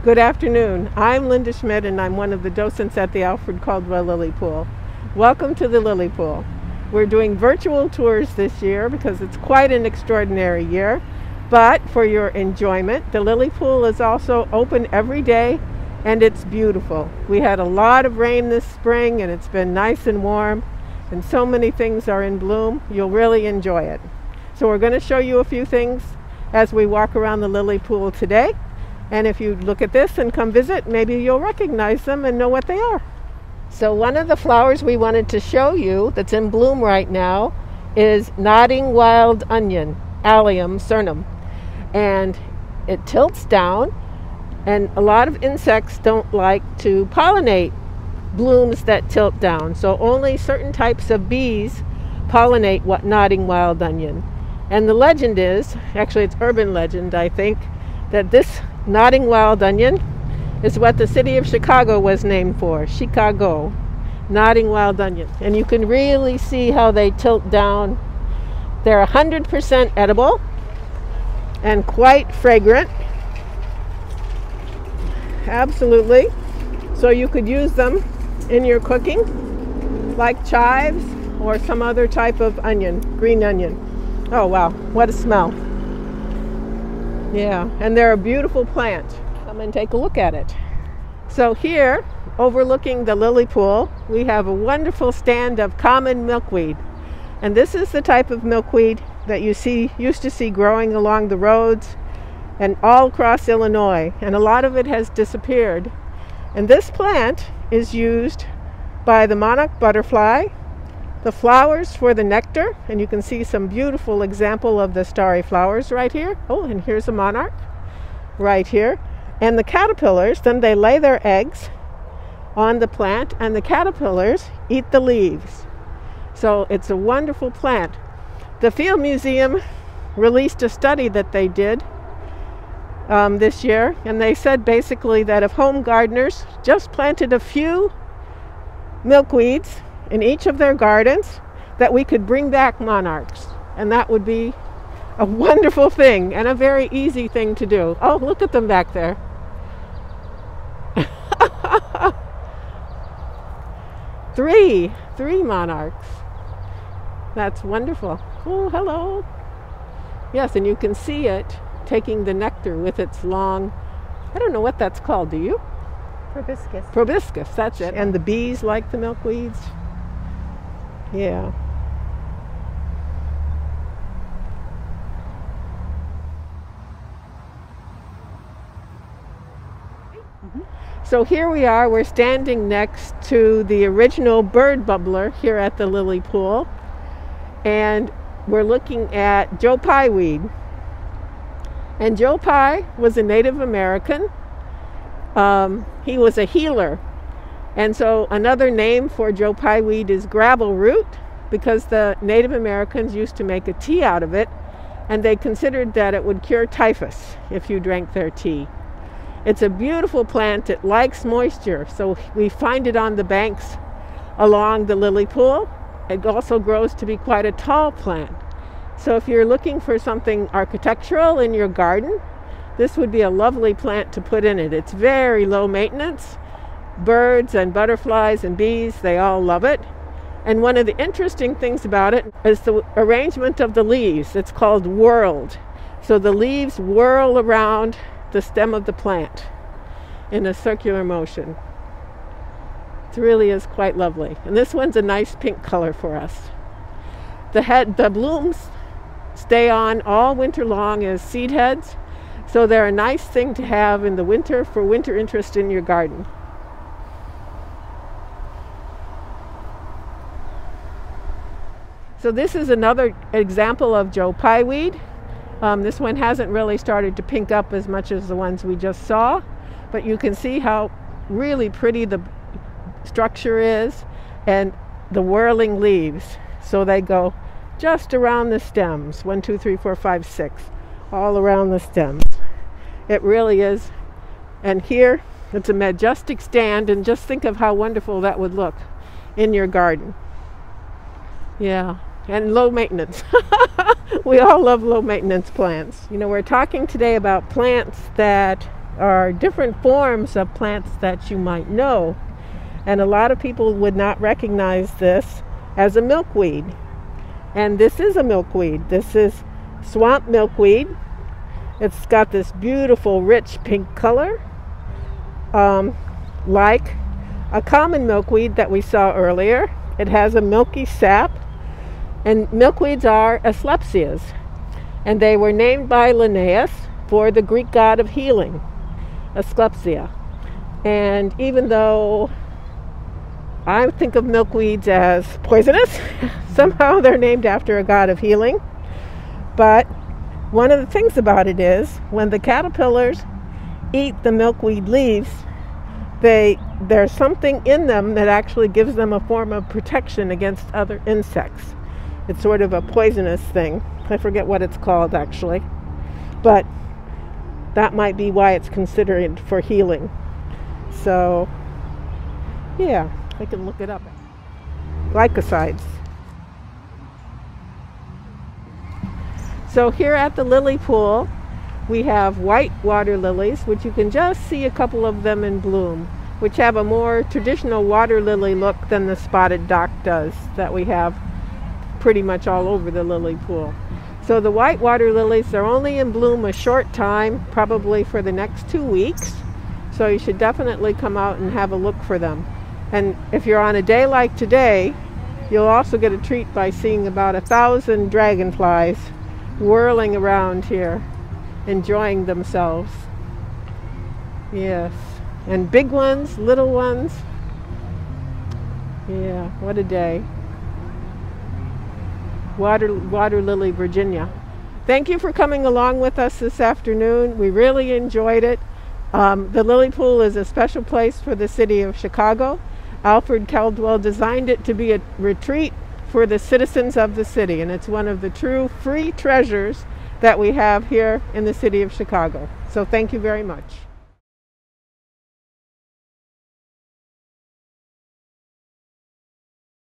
Good afternoon. I'm Linda Schmidt and I'm one of the docents at the Alfred Caldwell Lily Pool. Welcome to the Lily Pool. We're doing virtual tours this year because it's quite an extraordinary year. But for your enjoyment, the Lily Pool is also open every day and it's beautiful. We had a lot of rain this spring and it's been nice and warm and so many things are in bloom. You'll really enjoy it. So we're going to show you a few things as we walk around the Lily Pool today. And if you look at this and come visit, maybe you'll recognize them and know what they are. So one of the flowers we wanted to show you that's in bloom right now is nodding wild onion, Allium cernum. And it tilts down, and a lot of insects don't like to pollinate blooms that tilt down. So only certain types of bees pollinate nodding wild onion. And the legend is, actually it's urban legend I think, that this nodding wild onion is what the city of Chicago was named for. Chicago, nodding wild onion. And you can really see how they tilt down. They're 100% edible and quite fragrant. Absolutely. So you could use them in your cooking like chives or some other type of onion, green onion. Oh wow, what a smell. Yeah, and they're a beautiful plant. Come and take a look at it. So here, overlooking the lily pool, we have a wonderful stand of common milkweed. And this is the type of milkweed that you used to see growing along the roads and all across Illinois. And a lot of it has disappeared. And this plant is used by the monarch butterfly, the flowers for the nectar, and you can see some beautiful example of the starry flowers right here. Oh, and here's a monarch right here. And the caterpillars, then they lay their eggs on the plant and the caterpillars eat the leaves. So it's a wonderful plant. The Field Museum released a study that they did this year, and they said basically that if home gardeners just planted a few milkweeds in each of their gardens, that we could bring back monarchs. And that would be a wonderful thing and a very easy thing to do. Oh, look at them back there. Three monarchs. That's wonderful. Oh, hello. Yes, and you can see it taking the nectar with its long, I don't know what that's called, do you? Proboscis. Proboscis, that's it. And the bees like the milkweeds. Yeah. So here we are, we're standing next to the original bird bubbler here at the Lily Pool. And we're looking at Joe Pyweed. And Joe Pye was a Native American. He was a healer. And so another name for Joe Pyweed is gravel root, because the Native Americans used to make a tea out of it, and they considered that it would cure typhus if you drank their tea. It's a beautiful plant. It likes moisture, so we find it on the banks along the lily pool. It also grows to be quite a tall plant. So if you're looking for something architectural in your garden, this would be a lovely plant to put in it. It's very low maintenance. Birds and butterflies and bees, they all love it. And one of the interesting things about it is the arrangement of the leaves. It's called whorled. So the leaves whirl around the stem of the plant in a circular motion. It really is quite lovely. And this one's a nice pink color for us. The blooms stay on all winter long as seed heads. So they're a nice thing to have in the winter for winter interest in your garden. So this is another example of Joe Pyweed. This one hasn't really started to pink up as much as the ones we just saw, but you can see how really pretty the structure is and the whirling leaves. So they go just around the stems, 1, 2, 3, 4, 5, 6, all around the stems. It really is. And here it's a majestic stand, and just think of how wonderful that would look in your garden. Yeah. And low maintenance. We all love low maintenance plants. You know, we're talking today about plants that are different forms of plants that you might know. And a lot of people would not recognize this as a milkweed. And this is a milkweed. This is swamp milkweed. It's got this beautiful rich pink color, like a common milkweed that we saw earlier. It has a milky sap, and milkweeds are asclepias, and they were named by Linnaeus for the Greek god of healing, Asclepia. And even though I think of milkweeds as poisonous, somehow they're named after a god of healing. But one of the things about it is when the caterpillars eat the milkweed leaves, there's something in them that actually gives them a form of protection against other insects. It's sort of a poisonous thing. I forget what it's called actually, but that might be why it's considered for healing. So yeah, I can look it up. Glycosides. So here at the lily pool, we have white water lilies, which you can just see a couple of them in bloom, which have a more traditional water lily look than the spotted dock does that we have pretty much all over the lily pool. So the white water lilies are only in bloom a short time, probably for the next 2 weeks. So you should definitely come out and have a look for them. And if you're on a day like today, you'll also get a treat by seeing about 1,000 dragonflies whirling around here, enjoying themselves. Yes, and big ones, little ones. Yeah, what a day. Water Lily, Virginia. Thank you for coming along with us this afternoon. We really enjoyed it. The lily pool is a special place for the city of Chicago. Alfred Caldwell designed it to be a retreat for the citizens of the city, and it's one of the true free treasures that we have here in the city of Chicago. So thank you very much.